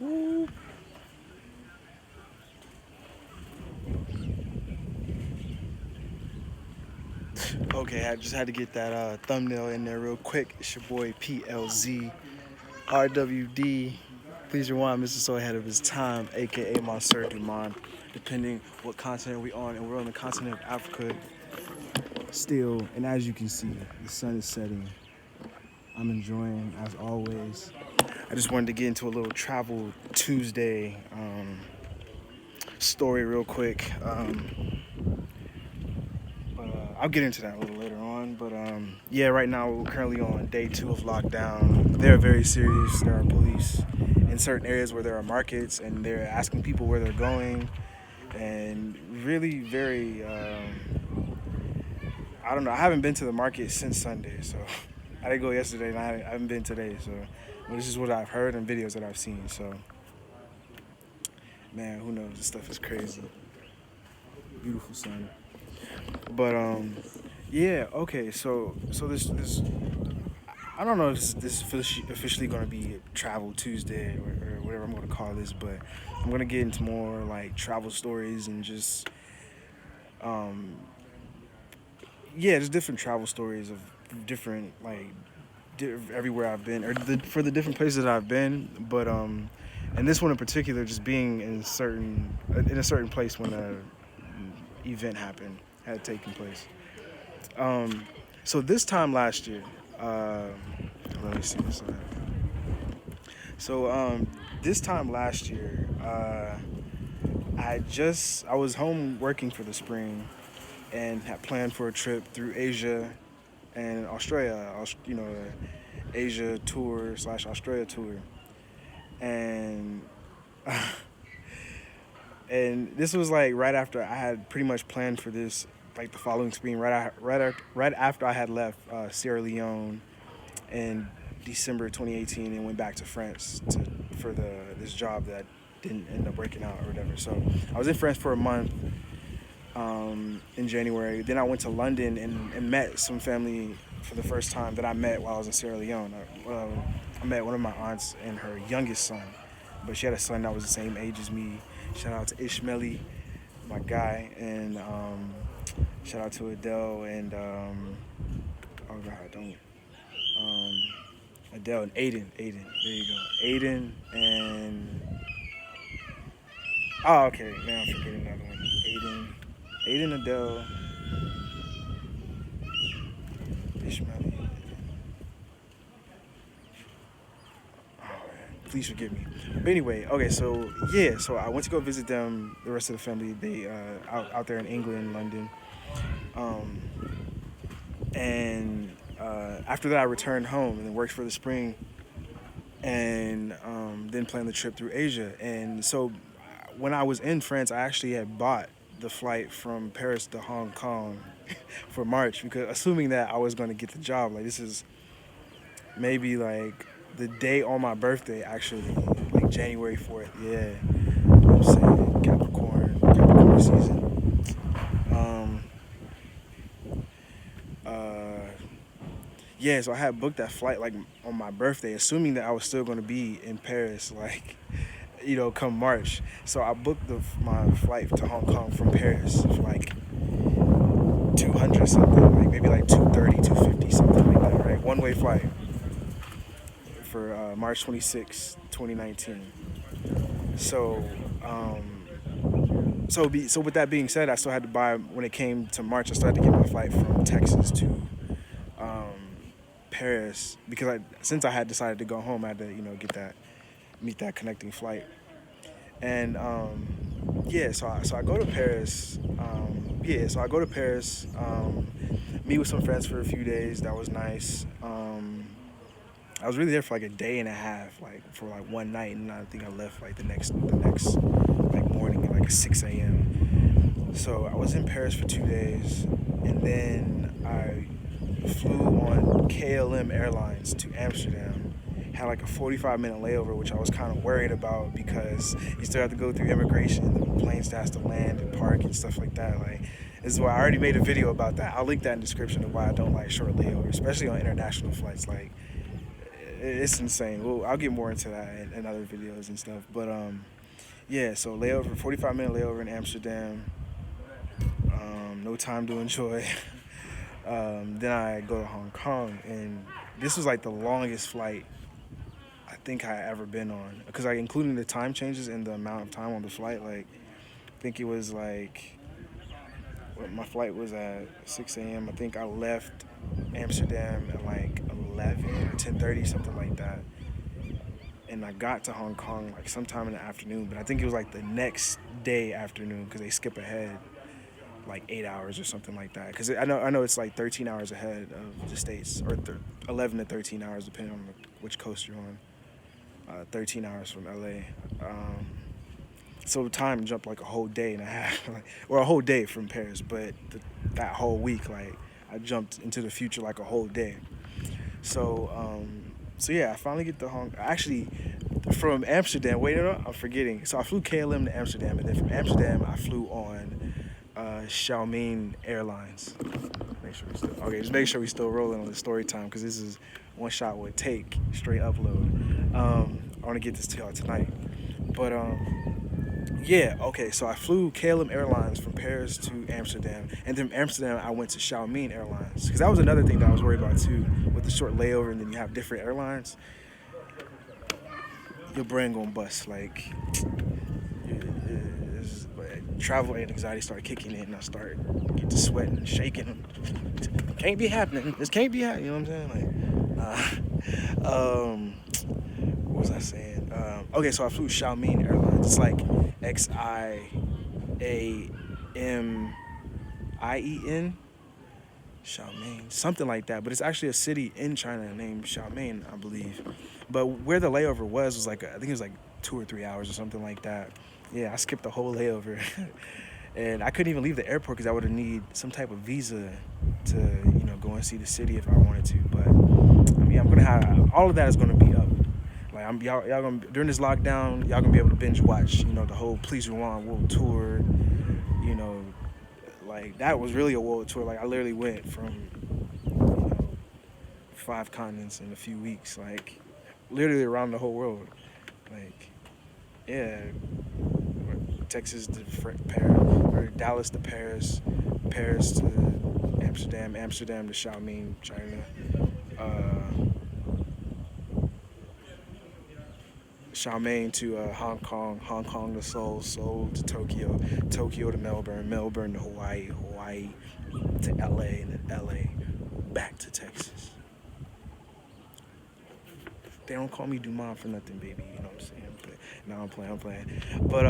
Woo. Okay, I just had to get that thumbnail in there real quick. It's your boy PLZ RWD. Please rewind, Mr. So ahead of his time, aka Monsieur du Monde, depending what continent we on, and we're on the continent of Africa still. And as you can see, the sun is setting. I'm enjoying as always. I just wanted to get into a little travel Tuesday story real quick. I'll get into that a little later on. But yeah, right now we're currently on day 2 of lockdown. They're very serious. There are police in certain areas where there are markets, and they're asking people where they're going, and really very. I don't know. I haven't been to the market since Sunday, so I didn't go yesterday, and I haven't been today. So this is what I've heard and videos that I've seen. So man, who knows? This stuff is crazy. Beautiful sun. But yeah, okay. So this I don't know if this is officially going to be Travel Tuesday or whatever I'm going to call this, but I'm going to get into more like travel stories and just yeah, just different travel stories of different like everywhere I've been or for the different places that I've been, but and this one in particular, just being in a certain place when a event had taken place. So this time last year, let me see this. So this time last year, I was home working for the spring, and had planned for a trip through Asia and Australia. Asia tour / Australia tour, and and this was like right after I had pretty much planned for this, like the following spring, right after I had left Sierra Leone in December 2018 and went back to France for this job that didn't end up working out or whatever. So I was in France for a month in January. Then I went to London and met some family for the first time that I met while I was in Sierra Leone. I met one of my aunts and her youngest son, but she had a son that was the same age as me. Shout out to Ishmaeli, my guy, and shout out to Adele and oh god, don't Adele and Aiden. There you go, Aiden and oh okay, man, I'm forgetting another one. Aiden, Adele, Ishmaeli. Oh man, please forgive me. But anyway, okay, so yeah, so I went to go visit them, the rest of the family. They out there in England, London, and after that I returned home and then worked for the spring, and then planned the trip through Asia. And so when I was in France, I actually had bought the flight from Paris to Hong Kong for March, because assuming that I was going to get the job. Like, this is maybe like the day on my birthday, actually, like January 4th. Yeah, you know what I'm saying, Capricorn season. Yeah, so I had booked that flight like on my birthday, assuming that I was still going to be in Paris, like, come March. So I booked my flight to Hong Kong from Paris for like 200 something, like maybe like 230, 250, something like that, right? One-way flight for March 26, 2019. So, so with that being said, I still had to buy, when it came to March, I started to get my flight from Texas to Paris, because since I had decided to go home, I had to, meet that connecting flight. And yeah, so I go to Paris. So I go to Paris, meet with some friends for a few days. That was nice. I was really there for like a day and a half, like for like one night, and I think I left like the next like morning at like 6 a.m. So I was in Paris for 2 days, and then I flew on KLM Airlines to Amsterdam. Had like a 45-minute layover, which I was kind of worried about, because you still have to go through immigration. The plane still has to land and park and stuff like that. Like, this is why I already made a video about that. I'll link that in the description of why I don't like short layovers, especially on international flights. Like, it's insane. Well, I'll get more into that in other videos and stuff. But yeah, so layover, 45-minute layover in Amsterdam. No time to enjoy. Then I go to Hong Kong, and this was like the longest flight I think I ever been on, because like including the time changes and the amount of time on the flight. Like I think it was like my flight was at 6 a.m. I think I left Amsterdam at like 11 or 10:30, something like that. And I got to Hong Kong like sometime in the afternoon, but I think it was like the next day afternoon because they skip ahead like 8 hours or something like that. Because I know it's like 13 hours ahead of the States, or 11 to 13 hours depending on which coast you're on. 13 hours from LA. So time jumped like a whole day and a half, or a whole day from Paris, but that whole week, like I jumped into the future like a whole day. So yeah, I finally get to actually from Amsterdam. Wait, no, I'm forgetting. So I flew KLM to Amsterdam, and then from Amsterdam I flew on Xiaoming Airlines. Just make sure we still rolling on the story time, because this is one shot would take straight upload. I want to get this to y'all tonight, but yeah, okay. So I flew KLM Airlines from Paris to Amsterdam, and then from Amsterdam I went to Xiaoming Airlines, because that was another thing that I was worried about too, with the short layover, and then you have different airlines. Your brain gonna bust, like travel anxiety started kicking in, and I started getting to sweating and shaking. Can't be happening. This can't be happening. You know what I'm saying? What was I saying? Okay, so I flew Xiaoming Airlines. It's like Xiamen, Xiaoming, something like that. But it's actually a city in China named Xiamen, I believe. But where the layover was like I think it was like 2 or 3 hours or something like that. Yeah, I skipped the whole layover, and I couldn't even leave the airport because I would have need some type of visa to go and see the city if I wanted to. But I mean, I'm gonna have all of that is gonna be up. Like y'all gonna, during this lockdown, y'all gonna be able to binge watch the whole Please Rewind World Tour. Like that was really a world tour. Like I literally went from 5 continents in a few weeks, like literally around the whole world. Like yeah, Texas to Paris, or Dallas to Paris, Paris to Amsterdam, Amsterdam to Xiaoming, China, Xiaoming to Hong Kong, Hong Kong to Seoul, Seoul to Tokyo, Tokyo to Melbourne, Melbourne to Hawaii, Hawaii to LA, and then LA back to Texas. They don't call me Dumont for nothing, baby. You know what I'm saying? But no, I'm playing. But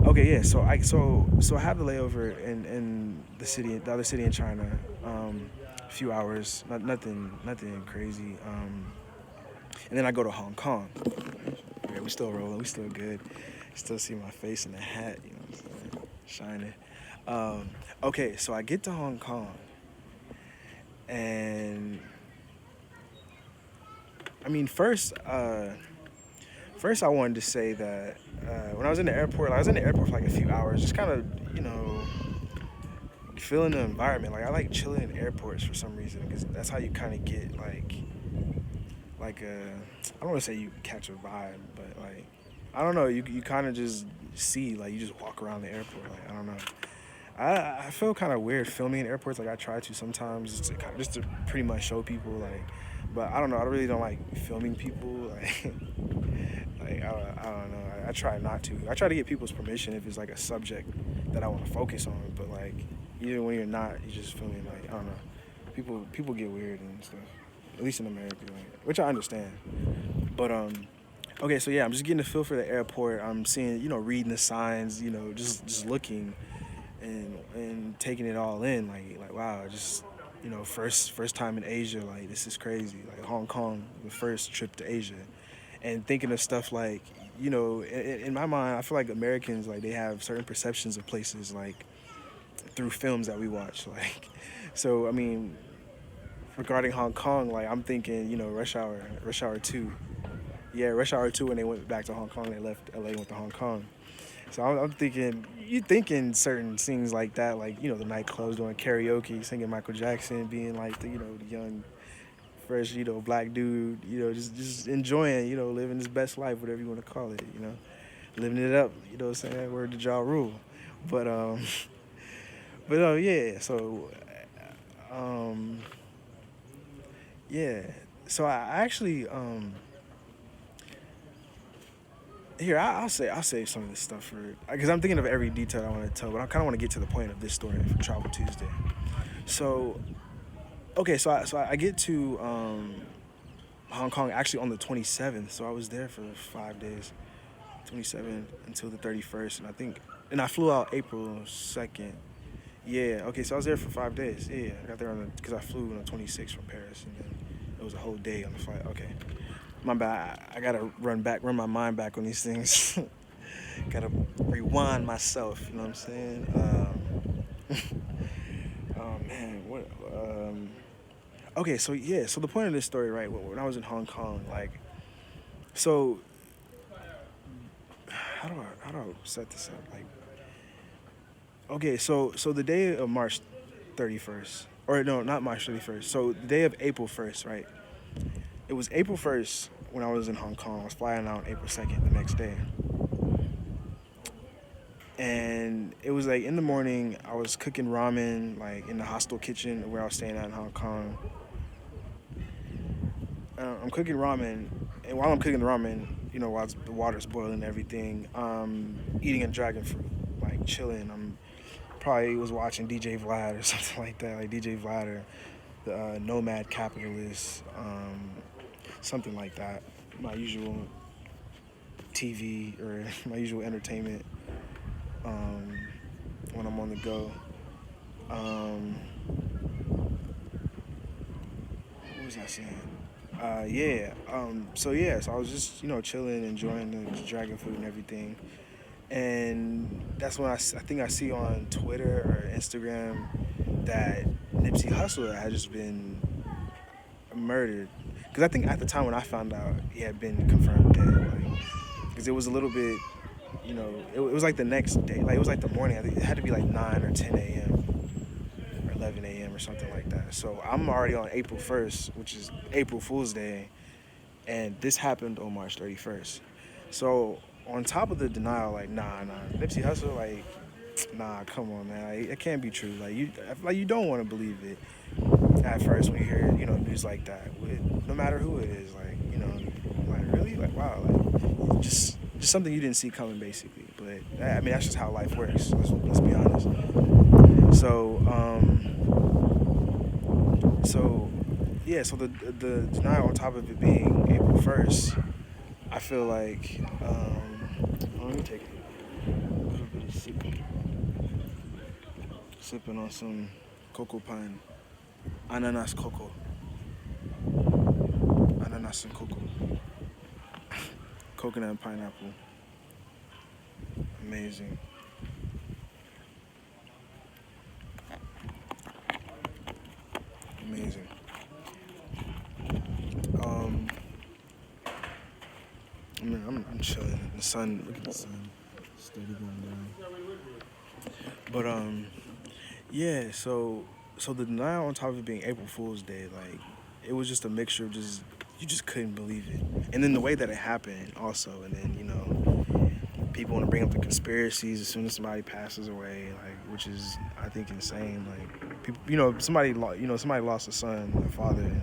okay, yeah. So I have the layover in the other city in China. A few hours, nothing crazy. And then I go to Hong Kong. Yeah, we still rolling. We still good. Still see my face in the hat. You know what I'm saying? Shining. Okay, so I get to Hong Kong, and I mean, first I wanted to say that when I was in the airport, for like a few hours, just kind of, feeling the environment. Like I like chilling in airports for some reason, because that's how you kind of get like I don't want to say you catch a vibe, but like I don't know, you kind of just see, like you just walk around the airport. Like I don't know. I feel kind of weird filming in airports. Like I try to sometimes just to pretty much show people, like, but I don't know. I really don't like filming people. Like I don't know. I try not to. I try to get people's permission if it's like a subject that I want to focus on. But like even when you're not, you're just filming. Like I don't know. People get weird and stuff. At least in America, like, which I understand. But okay, so yeah, I'm just getting a feel for the airport. I'm seeing, reading the signs, just looking and taking it all in. Like wow, just first time in Asia. Like this is crazy. Like Hong Kong, the first trip to Asia, and thinking of stuff like in my mind, I feel like Americans, like they have certain perceptions of places like through films that we watch. Like so, I mean, regarding Hong Kong, like I'm thinking, Rush Hour 2. Yeah, Rush Hour 2, when they went back to Hong Kong, they left LA and went to Hong Kong. So I'm thinking, you thinking certain things like that, like, the nightclubs doing karaoke, singing Michael Jackson, being like the young fresh, black dude, just enjoying, living his best life, whatever you want to call it, living it up, what I'm saying? Word to Ja Rule. But, yeah, so, um, yeah. So I actually, here, I'll save some of this stuff for, because I'm thinking of every detail I want to tell, but I kind of want to get to the point of this story for Travel Tuesday. So, okay, so I get to Hong Kong actually on the 27th, so I was there for 5 days, 27th until the 31st, and I flew out April 2nd. Yeah, okay, so I was there for 5 days. Yeah, I got there because I flew on the 26th from Paris, and then it was a whole day on the flight. Okay, my bad. I gotta run my mind back on these things. Gotta rewind myself. You know what I'm saying? Oh man, what? Okay, so yeah, so the point of this story, right? When I was in Hong Kong, like, so how do I set this up? Like, okay, so the day of March 31st, or no, not March 31st. So the day of April 1st, right? It was April 1st when I was in Hong Kong. I was flying out April 2nd the next day. And it was like in the morning, I was cooking ramen, like in the hostel kitchen where I was staying at in Hong Kong. I'm cooking ramen, and while I'm cooking the ramen, while the water's boiling and everything, eating a dragon fruit, like chilling. I'm probably was watching DJ Vlad or something like that, like DJ Vlad or the Nomad Capitalist, something like that. My usual TV or my usual entertainment when I'm on the go. What was I saying? So I was just, chilling, enjoying the dragon food and everything. And that's when I think I see on Twitter or Instagram that Nipsey Hussle had just been murdered. Because I think at the time when I found out, he had been confirmed dead. Because it was a little bit, it was like the next day. Like, it was like the morning. I think it had to be like 9 or 10 a.m. or 11 a.m. or something like that. So I'm already on April 1st, which is April Fool's Day. And this happened on March 31st. So on top of the denial, like, nah, Nipsey Hussle, like, nah, come on, man, like, it can't be true. Like you don't want to believe it at first when you hear, news like that. No matter who it is, like really, like, wow, like just something you didn't see coming, basically. But I mean, that's just how life works. Let's be honest. So the denial on top of it being April 1st, I feel like, let me take a little bit of sipping on some cocoa pine, ananas cocoa, ananas and cocoa, coconut and pineapple, amazing. Amazing. I'm chilling. The sun, look at the sun, steady going down. But yeah. So the denial on top of it being April Fool's Day, like, it was just a mixture of you just couldn't believe it, and then the way that it happened also, and then people want to bring up the conspiracies as soon as somebody passes away, like, which is, I think, insane. Like, people, somebody lost a son, a father,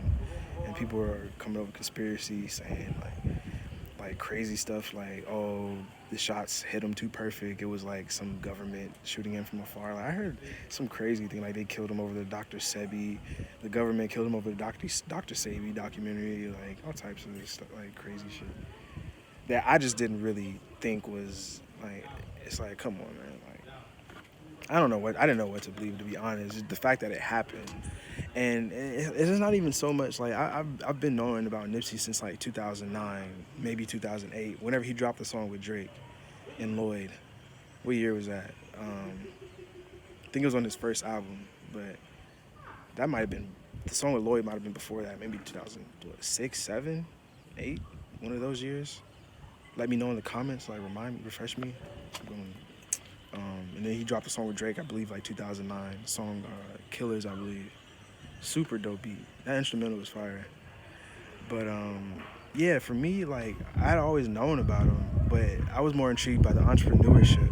and people are coming up with conspiracies saying like crazy stuff, like, oh, the shots hit him too perfect. It was like some government shooting him from afar. Like, I heard some crazy thing, like they killed him over the Dr. Sebi, the government killed him over the Dr. Sebi documentary, like all types of stuff, like crazy shit that I just didn't really think was, like, it's like, come on, man. Like, I didn't know what to believe, to be honest. Just the fact that it happened. And it's not even so much, like, I've been knowing about Nipsey since like 2009, maybe 2008, whenever he dropped the song with Drake and Lloyd. What year was that? I think it was on his first album, but that might have been, the song with Lloyd might have been before that, maybe 2006, 7, 8, one of those years. Let me know in the comments, like, refresh me. And then he dropped a song with Drake, I believe, like 2009, song Killers, I believe. Super dope beat. That instrumental was fire. But yeah, for me, like I'd always known about him, but I was more intrigued by the entrepreneurship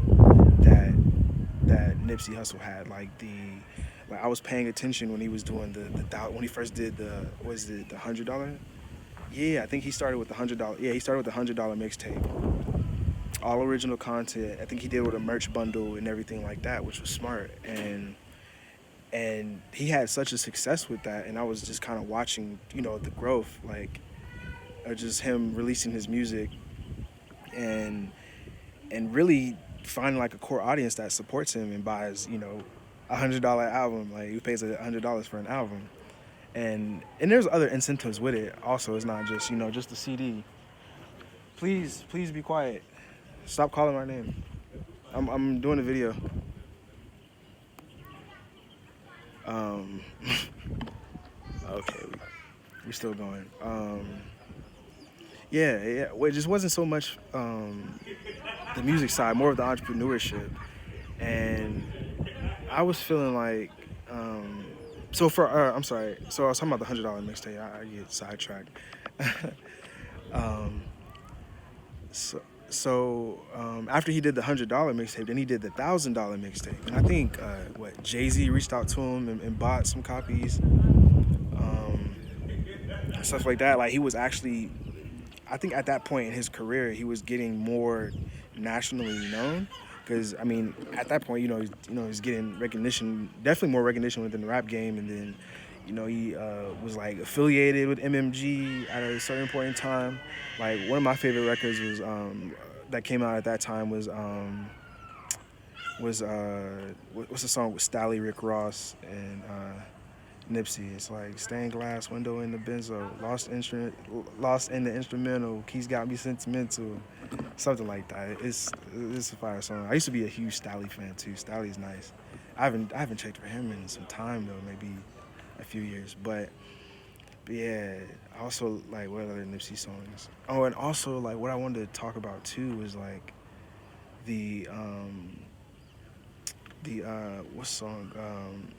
that Nipsey Hussle had. Like I was paying attention when he was doing when he first did the $100. Yeah, I think he started with the $100. Yeah, he started with the $100 mixtape, all original content. I think he did with a merch bundle and everything like that, which was smart. And he had such a success with that, and I was just kind of watching, the growth, like just him releasing his music and really finding like a core audience that supports him and buys, $100 album. Like he pays $100 for an album, and there's other incentives with it. Also, it's not just just the CD. Please be quiet. Stop calling my name. I'm doing a video. Um, okay, we're still going. Yeah. Well, it just wasn't so much the music side, more of the entrepreneurship, and I was feeling like. So for I'm sorry. So I was talking about the $100 mixtape. I get sidetracked. um, so after he did the $100 mixtape, then he did the $1,000 mixtape, and I think Jay-Z reached out to him and bought some copies, stuff like that. Like he was actually, I think at that point in his career, he was getting more nationally known. Because I mean, at that point, he's getting recognition, definitely more recognition within the rap game, and then, he was like affiliated with MMG at a certain point in time. Like one of my favorite records was that came out at that time was what's the song with Stally, Rick Ross, and Nipsey. It's like stained glass window in the benzo, lost in the instrumental. Keys got me sentimental, something like that. It's a fire song. I used to be a huge Stally fan too. Stally's nice. I haven't checked for him in some time though, maybe a few years. But yeah, also like what other Nipsey songs. Oh, and also like what I wanted to talk about too was like the what song?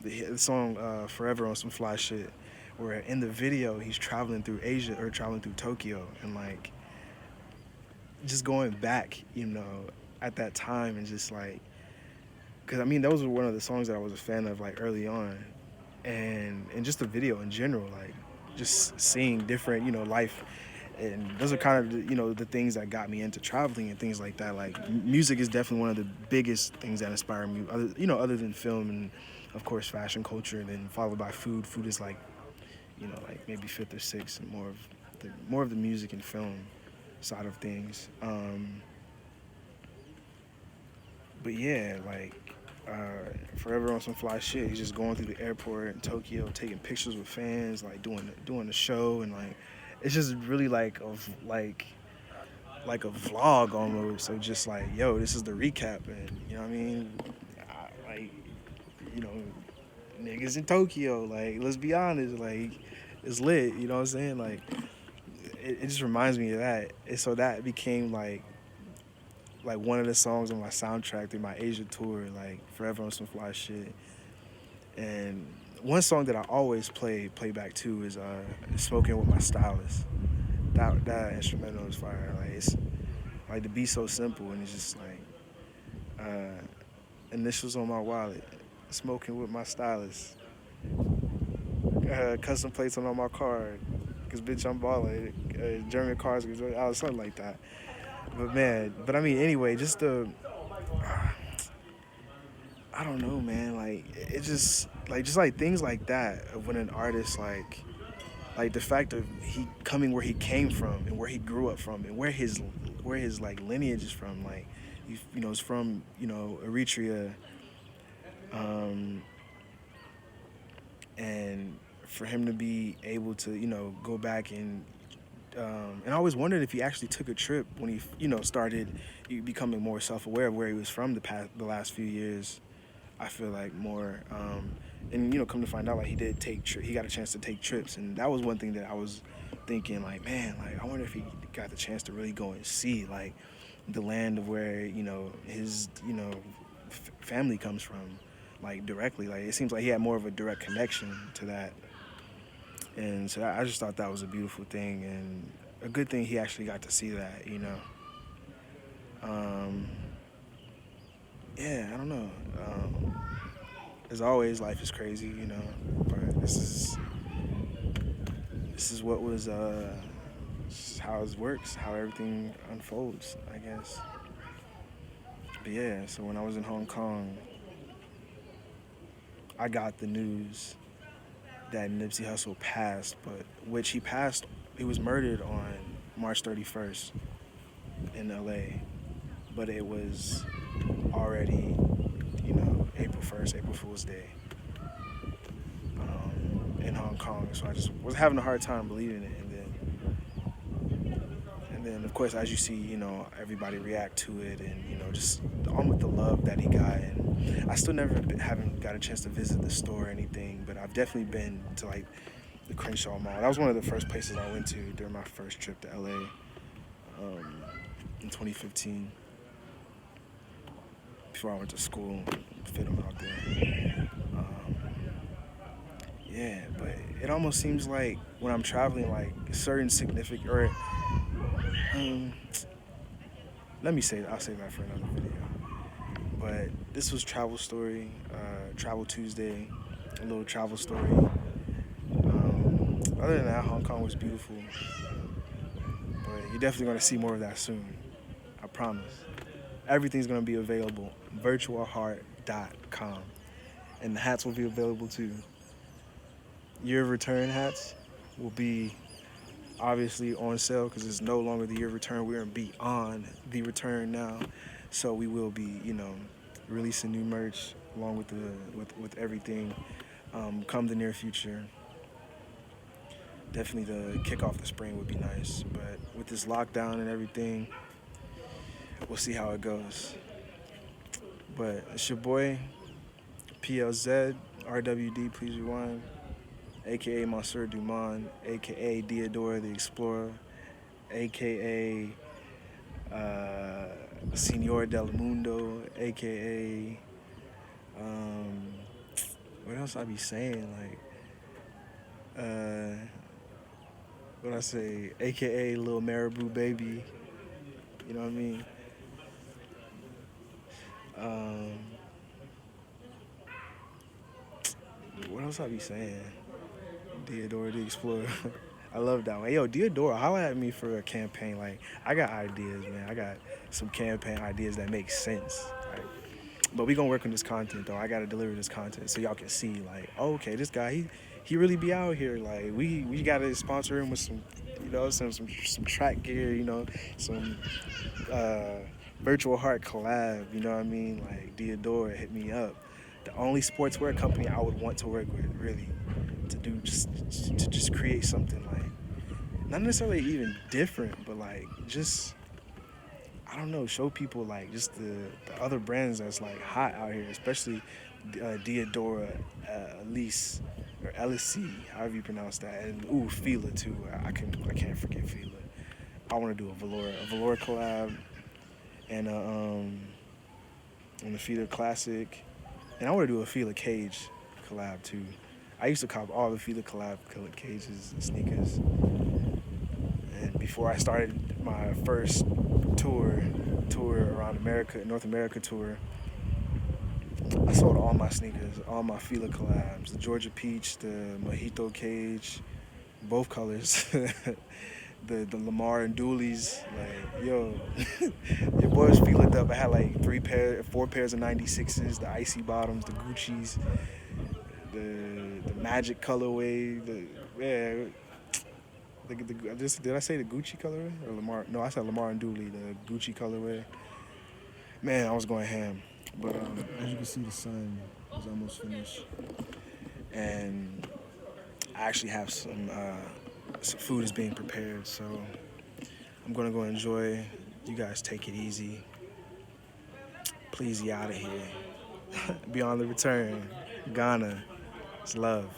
The song "Forever" on some fly shit, where in the video he's traveling through Asia or traveling through Tokyo, and like just going back, at that time, and just like, because I mean those were one of the songs that I was a fan of like early on, and just the video in general, like just seeing different life. And those are kind of the things that got me into traveling and things like that. Like music is definitely one of the biggest things that inspire me. Other than film and of course fashion culture, and then followed by food. Food is like, like maybe fifth or sixth, and more of the music and film side of things. But yeah, like Forever on some fly shit. He's just going through the airport in Tokyo, taking pictures with fans, like doing the show, and like. It's just really like a vlog almost. So just like, yo, this is the recap, and you know what I mean? Like, niggas in Tokyo. Like, let's be honest. Like, it's lit. You know what I'm saying? Like, it just reminds me of that. And so that became like one of the songs on my soundtrack through my Asia tour. Like, Forever on some fly shit. And one song that I always play back to is "Smoking with My Stylist." That instrumental is fire. Like it's like the beat's so simple, and it's just like initials on my wallet, smoking with my stylist, custom plates on all my car, cause bitch I'm ballin', German cars, something like that. But I mean anyway, just I don't know, man. Like it just like things like that of when an artist like the fact of he coming where he came from and where he grew up from and where his like lineage is from. Like it's from Eritrea, and for him to be able to go back and I always wondered if he actually took a trip when he started becoming more self-aware of where he was from the last few years. I feel like more, and come to find out, like he did he got a chance to take trips, and that was one thing that I was thinking, like, man, like I wonder if he got the chance to really go and see like the land of where his family comes from, like directly. Like it seems like he had more of a direct connection to that, And so I just thought that was a beautiful thing and a good thing he actually got to see that, you know. Um, yeah, I don't know. As always, life is crazy, you know, but this is what was this is how it works, how everything unfolds, I guess. But yeah, so when I was in Hong Kong, I got the news that Nipsey Hussle passed, but which he passed, he was murdered on March 31st in LA, but it was already, you know, April 1st, April Fool's Day, in Hong Kong. So I just was having a hard time believing it, and then of course, as you see, you know, everybody react to it, and you know, just on with the love that he got. And I still haven't got a chance to visit the store or anything, but I've definitely been to like the Crenshaw Mall. That was one of the first places I went to during my first trip to LA in 2015. Before I went to school, fit them out there. Yeah, but it almost seems like when I'm traveling, like certain significant, or let me say, I'll save that for another video. But this was Travel Story, Travel Tuesday, a little travel story. Other than that, Hong Kong was beautiful, but you're definitely gonna see more of that soon. I promise. Everything's gonna be available, virtualheart.com, and the hats will be available too. Year of return hats will be obviously on sale because it's no longer the year of return. We're beyond the return now, so we will be, you know, releasing new merch along with with everything come the near future. Definitely to kick off the spring would be nice, but with this lockdown and everything, we'll see how it goes. But it's your boy PLZ RWD, please rewind, aka Monsieur du Monde, aka Diodora the Explorer, aka Senor del Mundo, aka what else I be saying, like what I say, aka Lil Marabou Baby, you know what I mean? What else I be saying? Diodora the Explorer. I love that one. Hey, yo, Diodora, holla at me for a campaign. Like, I got ideas, man. I got some campaign ideas that make sense. Like, but we gonna work on this content, though. I gotta deliver this content so y'all can see, like, oh, okay, this guy, he really be out here. Like, we gotta sponsor him with some, you know, some track gear, you know, some Virtua Heart collab, you know what I mean? Like, Diodora, hit me up. The only sportswear company I would want to work with, really, to do just create something like not necessarily even different, but like just I don't know, show people like just the other brands that's like hot out here, especially Diodora, Elise or LSC, however you pronounce that, and Fila too. I can't forget Fila. I want to do a Velour collab, and a Fila Classic, and I want to do a Fila Cage collab too. I used to cop all the Fila collab cages and sneakers. And before I started my first tour around America, North America tour, I sold all my sneakers, all my Fila collabs, the Georgia Peach, the Mojito Cage, both colors, the Lamar and Doolies. Like, yo, your boy was Fila up. I had like 4 pairs of 96s, the icy bottoms, the Gucci's, the Magic colorway, did I say the Gucci colorway or Lamar? No, I said Lamar and Dooley, the Gucci colorway. Man, I was going ham. But as you can see, the sun is almost finished, and I actually have some food is being prepared, so I'm gonna go enjoy. You guys take it easy. Please, get out of here. Beyond the return, Ghana. It's love.